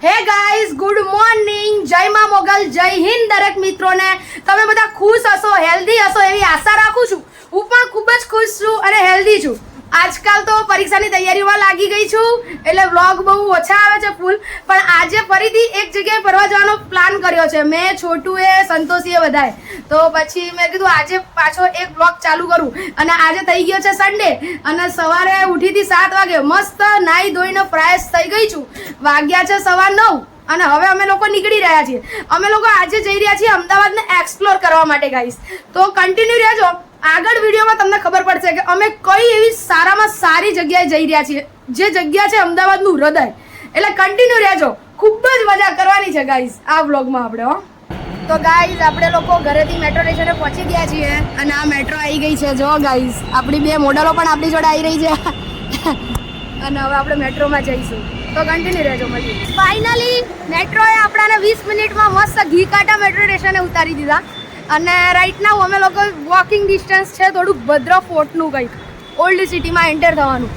Hey guys, good morning, જય માં મોગલ, જય હિન્દ દરેક મિત્રોને. તમે બધા ખુશ હશો, હેલ્ધી હશો એવી આશા રાખું છું. હું પણ ખૂબ જ ખુશ છું અને હેલ્ધી છું. આજકાલ તો પરીક્ષાની તૈયારીમાં લાગી ગઈ છું એટલે વ્લોગ બહુ ઓછા આવે છે ફૂલ. પણ આજે ફરીથી એક જગ્યાએ ફરવા જવાનો પ્લાન કર્યો છે મેં, છોટુએ, સંતોષીએ બધાએ. તો પછી મેં કીધું આજે પાછો એક વ્લોગ ચાલુ કરું. અને આજે થઈ ગયો છે સન્ડે અને સવારે ઉઠીથી 7 વાગે મસ્ત નાહી ધોઈને ફ્રેશ થઈ ગઈ છું. વાગ્યા છે 9:15 અને હવે અમે લોકો નીકળી રહ્યા છીએ. અમે લોકો આજે જઈ રહ્યા છીએ અમદાવાદને એક્સપ્લોર કરવા માટે ગાઈસ. તો કન્ટિન્યુ રહેજો. આગળ વિડીયોમાં તમને ખબર પડશે કે અમે કઈ એવી સારામાં સારી જગ્યાએ જઈ રહ્યા છીએ, જે જગ્યા છે અમદાવાદનું હૃદય. એટલે કન્ટિન્યુ રહેજો, ખૂબ જ મજા કરવાની છે ગાઈસ આ વ્લોગમાં આપણે. તો ગાઈસ આપણે લોકો ઘરેથી મેટ્રો સ્ટેશને પહોંચી ગયા છીએ અને આ મેટ્રો આવી ગઈ છે. જો ગાઈસ આપણી 2 મોડલો પણ આપણી જોડે આવી રહી છે અને હવે આપણે મેટ્રોમાં જઈશું. તો કન્ટિન્યુ રહેજો. મળી ફાઇનલી મેટ્રોએ આપણાને 20 મિનિટમાં મસ્ત ઘીકાટા મેટ્રો સ્ટેશને ઉતારી દીધા. અને રાઈટ નાઉ અમે લોકો વોકિંગ ડિસ્ટન્સ છે થોડુંક ભદ્ર ફોર્ટનું કંઈક ઓલ્ડ સિટીમાં એન્ટર થવાનું.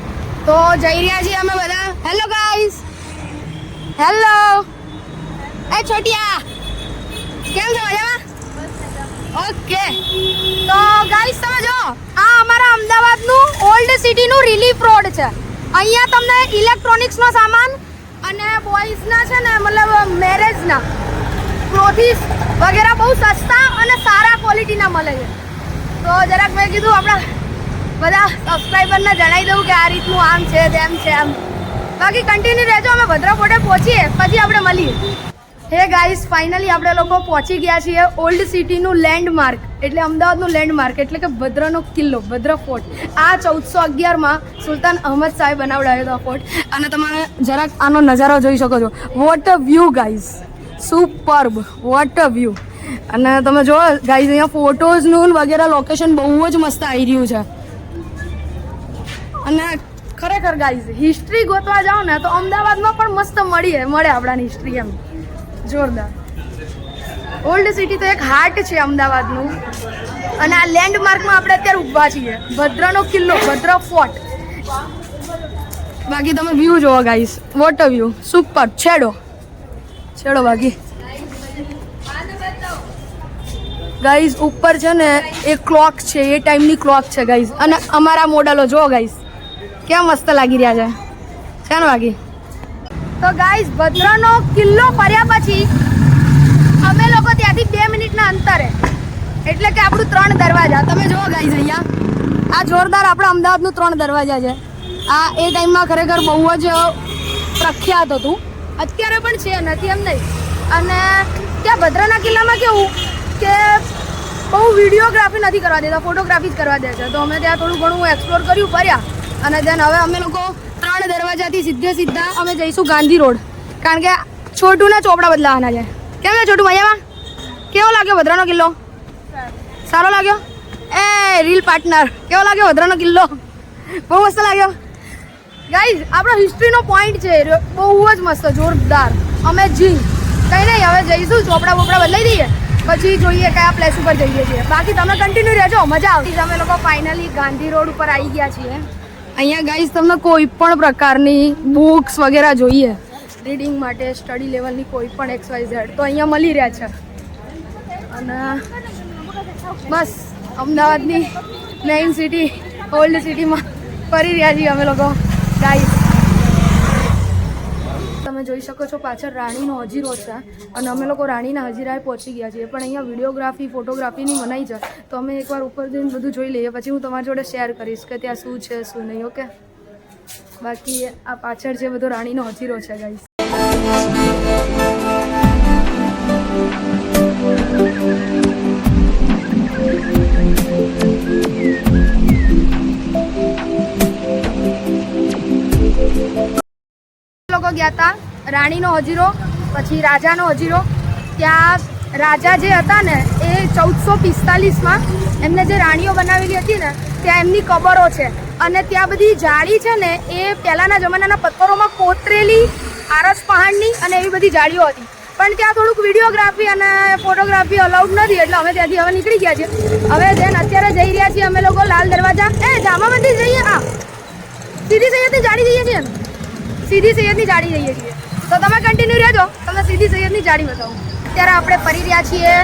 તો જઈ રહ્યા છીએ અમે બધા. Hello guys, hello. એ છોટિયા, કેમ છો? મજામાં? ઓકે. તો ગાઈસ તમે જો, આ અમારા અમદાવાદનું ઓલ્ડ સિટીનું રિલીફ રોડ છે. અહીંયા તમને ઇલેક્ટ્રોનિક્સનો સામાન અને બોಯ್સના છે ને મતલબ મેરેજના ક્લોથીસ વગેરે બહુ સસ્તા અને સારા ક્વોલિટીના મળે છે. તો જરાક મેં કીધું આપણા બધા સબસ્ક્રાઈબરને જણાવી દઉં કે આ રીતનું આમ છે તેમ છે એમ. બાકી કન્ટિન્યુ રહેજો. અમે ભદ્રા ફોટે પહોંચીએ પછી આપણે મળીએ. હે ગાઈસ, ફાઇનલી આપણે લોકો પહોંચી ગયા છીએ ઓલ્ડ સિટીનું લેન્ડમાર્ક, એટલે અમદાવાદનું લેન્ડમાર્ક એટલે કે ભદ્રનો કિલ્લો, ભદ્ર ફોર્ટ. આ 1411માં સુલતાન અહમદ શાહે બનાવડાવ્યો હતો ફોર્ટ. અને તમે જરાક આનો નજારો જોઈ શકો છો. What a view guys, superb, what a view. અને તમે જો ગાઈઝ અહીંયા ફોટોઝનું વગેરે લોકેશન બહુ જ મસ્ત આવી રહ્યું છે. અને ખરેખર ગાઈઝ હિસ્ટ્રી ગોતવા જાઓ ને તો અમદાવાદમાં પણ મસ્ત મળે આપણાની હિસ્ટ્રી એમ જોરદાર. ઓલ્ડ સિટી તો એક હાર્ટ છે અમદાવાદનું. અને આ લેન્ડમાર્કમાં આપણે અત્યારે ઊભા છીએ, ભદ્રનો કિલ્લો, ભદ્ર ફોર્ટ. બાકી તમે વ્યૂ જોવો guys, what a view, super. છેડો બાકી ગાઈઝ ઉપર છે ને એ ક્લોક છે, એ ટાઈમની ક્લોક છે ગાઈઝ. અને અમારા મોડલો જો ગાઈઝ કેમ મસ્ત લાગી રહ્યા છે ને બાકી. તો ગાઈઝ ભદ્રનો કિલ્લો ફર્યા પછી અમે લોકો ત્યાંથી 2 મિનિટના અંતરે, એટલે કે આપણું 3 દરવાજા. તમે જુઓ ગાઈઝ અહીંયા આ જોરદાર આપણા અમદાવાદનું 3 દરવાજા છે. આ એ ટાઈમમાં ખરેખર બહુ જ પ્રખ્યાત હતું. અત્યારે પણ છે, નથી એમ નહીં. અને ત્યાં ભદ્રના કિલ્લામાં કેવું કે બહુ વિડીયોગ્રાફી નથી કરવા દેતા, ફોટોગ્રાફી જ કરવા દે છે. તો અમે ત્યાં થોડું ઘણું એક્સપ્લોર કર્યું, ફર્યા. અને દેન હવે અમે લોકો 3 દરવાજાથી સીધા અમે જઈશું ગાંધી રોડ, કારણ કે છોટુને ચોપડા બદલાવાના છે. કેમ છે છોટું? મજામાં? કેવો લાગ્યો ભદ્રનો કિલ્લો? સારો લાગ્યો? એ રીલ પાર્ટનર, કેવો લાગ્યો ભદ્રનો કિલ્લો? બહુ મસ્ત લાગ્યો ગાઈઝ. આપણો હિસ્ટ્રીનો પોઈન્ટ છે, બહુ જ મસ્ત, જોરદાર, અમેઝિંગ. કંઈ નહીં, હવે જઈશું, ચોપડા બોપડા બદલાઈ દઈએ પછી જોઈએ કયા પ્લેસ ઉપર જઈએ છીએ. બાકી તમે કન્ટિન્યુ રહેજો, મજા આવતી. અમે લોકો ફાઇનલી ગાંધી રોડ ઉપર આવી ગયા છીએ. અહીંયા ગાઈઝ તમને કોઈ પણ પ્રકારની બુક્સ વગેરે જોઈએ રીડિંગ માટે, સ્ટડી લેવલની કોઈ પણ XYZ તો અહીંયા મળી રહ્યા છે. અને બસ અમદાવાદની મેઇન સિટી, ઓલ્ડ સિટીમાં ફરી રહ્યા છીએ અમે લોકો ગાઈઝ. તમે જોઈ શકો છો પાછળ રાણીનો હજીરો છે અને અમે લોકો રાણીના હજીરાએ પહોંચી ગયા છીએ. પણ અહીંયા વિડીયોગ્રાફી, ફોટોગ્રાફીની મનાઈ છે. તો અમે એકવાર ઉપર જઈને બધું જોઈ લઈએ, પછી હું તમારી જોડે શેર કરીશ કે ત્યાં શું છે શું નહીં. ઓકે, બાકી આ પાછળ છે બધો રાણીનો હજીરો છે ગાઈસ. લોકો ગયા હતા રાણીનો હજીરો, પછી રાજાનો હજીરો. ત્યાં રાજા જે હતા ને એ 1445માં એમને જે રાણીઓ બનાવેલી હતી ને ત્યાં એમની કબરો છે. અને ત્યાં બધી જાળી છે ને એ પહેલાંના જમાનાના પથ્થરોમાં કોતરેલી આરસ પહાડની અને એવી બધી જાળીઓ હતી. પણ ત્યાં થોડુંક વિડીયોગ્રાફી અને ફોટોગ્રાફી અલાઉડ નથી, એટલે અમે ત્યાંથી હવે નીકળી ગયા છીએ. હવે જેન અત્યારે જઈ રહ્યા છીએ અમે લોકો લાલ દરવાજા, જામા મંદિર જઈએ. સીધી સૈયદની જાળી જઈએ છીએ. તો તમે કન્ટિન્યુ રહેજો, તમને સીધી સૈયદની જાળી બતાવું. અત્યારે આપણે ફરી રહ્યા છીએ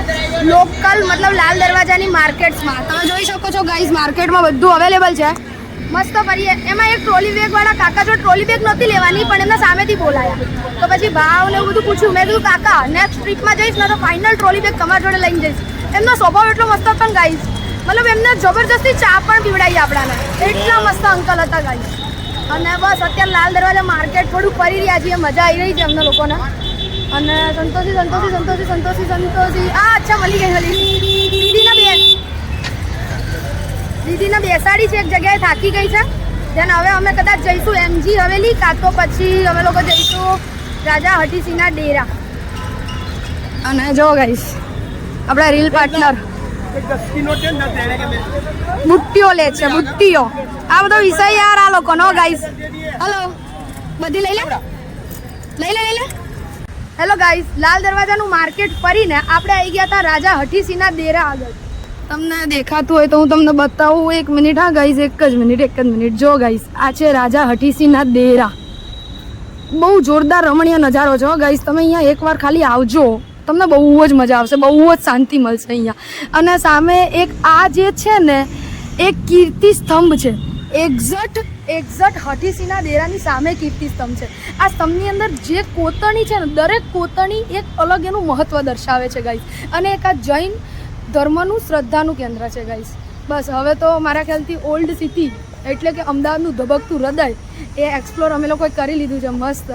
લોકલ મતલબ લાલ દરવાજાની માર્કેટ્સમાં. તમે જોઈ શકો છો ગાઈઝ, માર્કેટમાં બધું અવેલેબલ છે. મસ્ત ફરીએ. એમાં એક ટ્રોલી બેગવાળા કાકા જો ટ્રોલી બેગ નહોતી લેવાની પણ એમના સામેથી બોલાયા, તો પછી ભાવ ને એવું બધું પૂછ્યું. મેં કીધું કાકા નેક્સ્ટ ટ્રીપમાં જઈશ ને તો ફાઇનલ ટ્રોલી બેગ તમારા જોડે લઈને જઈશ. એમનો સ્વભાવ એટલો મસ્ત હતો ને ગાઈઝ, મતલબ એમને જબરજસ્તી ચા પણ પીવડાવી આપણાને, એટલા મસ્ત અંકલ હતા ગાઈઝ. અને બસ અત્યારે લાલ દરવાજા માર્કેટ થોડું ફરી રહ્યા છીએ, મજા આવી રહી છે અમને લોકોને. અને સંતોષી આ અચ્છા મળી ગઈ. દીદીને બેસાડી છે એક જગ્યાએ, થાકી ગઈ છે. જેને હવે અમે કદાચ જઈશું એમજી હવેલી, કાં તો પછી અમે લોકો જઈશું રાજા હઠીસિંહના ડેરા. અને જો ગાઈસ આપણા રીલ પાર્ટનર બુટ્ટીઓ લે છે, બુટ્ટીઓ. આ બધો વિષય યાર આ લોકોનો ગાઈસ. હલો, બધી લઈ લે. હેલો ગાઈસ, લાલ દરવાજાનું માર્કેટ ફરીને આપણે આવી ગયા હતા રાજા હઠીસિંહના ડેરા આગળ. તમને દેખાતું હોય તો હું તમને બતાવું. એક મિનિટ. હા ગાઈઝ, એક જ મિનિટ. જો ગાઈઝ, આ છે રાજા હઠીસિંહના ડેરા. બહુ જોરદાર રમણીય નજારો છે ગાઈઝ. તમે અહીંયા એકવાર ખાલી આવજો, તમને બહુ જ મજા આવશે, બહુ જ શાંતિ મળશે અહીંયા. અને સામે એક આ જે છે ને એક કીર્તિ સ્તંભ છે. એક્ઝેક્ટ હઠીસિંહના ડેરાની સામે કીર્તિ સ્તંભ છે. આ સ્તંભની અંદર જે કોતરણી છે ને, દરેક કોતરણી એક અલગ એનું મહત્વ દર્શાવે છે ગાઈઝ. અને એક આ જૈન ધર્મનું શ્રદ્ધાનું કેન્દ્ર છે ગાઈસ. બસ હવે તો મારા ખ્યાલથી ઓલ્ડ સિટી એટલે કે અમદાવાદનું ધબકતું હૃદય એ એક્સપ્લોર અમે લોકોએ કરી લીધું છે મસ્ત.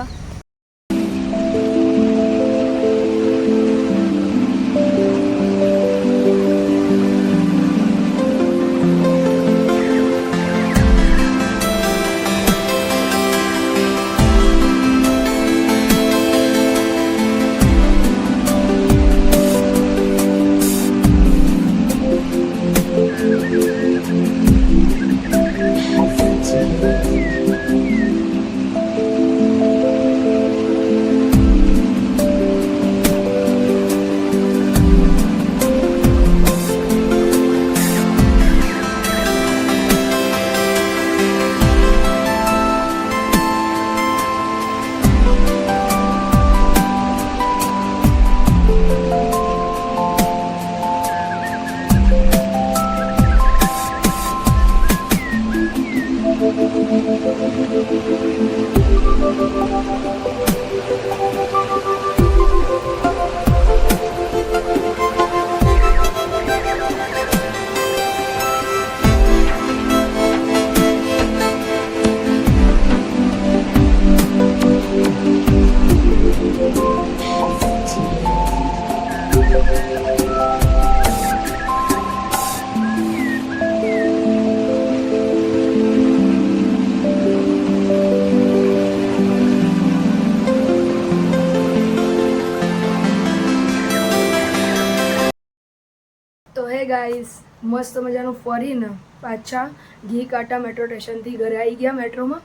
તો હે ગાઈસ, મસ્ત મજાનું ફરીને પાછા ઘી કાંટા મેટ્રો સ્ટેશનથી ઘરે આવી ગયા મેટ્રોમાં.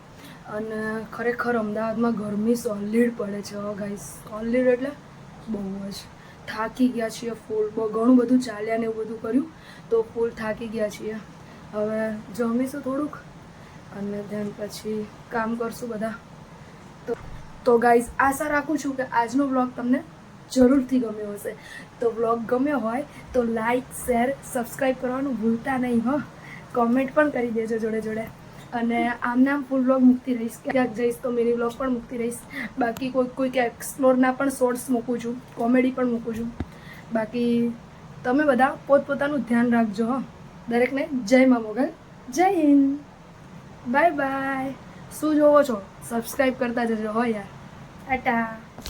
અને ખરેખર અમદાવાદમાં ગરમી સોલિડ પડે છે ગાઈસ, સોલિડ એટલે બહુ જ. થાકી ગયા છીએ ફૂલ, ઘણું બધું ચાલ્યા ને એવું બધું કર્યું તો ફૂલ થાકી ગયા છીએ. હવે જમીશું થોડુંક અને ધ્યાન પછી કામ કરશું બધા. તો ગાઈસ, આશા રાખું છું કે આજનો બ્લોગ તમને જરૂરથી ગમ્યો હશે. તો બ્લોગ ગમ્યો હોય તો લાઈક, શેર, સબસ્ક્રાઈબ કરવાનું ભૂલતા નહીં હો. કોમેન્ટ પણ કરી દેજો જોડે જોડે. અને આમ ફૂલ બ્લોગ મૂકતી રહીશ, ક્યાંક જઈશ તો મિની બ્લોગ પણ મૂકતી રહીશ. બાકી કોઈક એક્સપ્લોરના પણ શોર્ટ્સ મૂકું છું, કોમેડી પણ મૂકું છું. બાકી તમે બધા પોતપોતાનું ધ્યાન રાખજો હો. દરેકને જય મા મોગલ, જય હિન્દ, બાય બાય. શું જોવો છો? સબસ્ક્રાઈબ કરતા જજો હો યાર. ટાટા.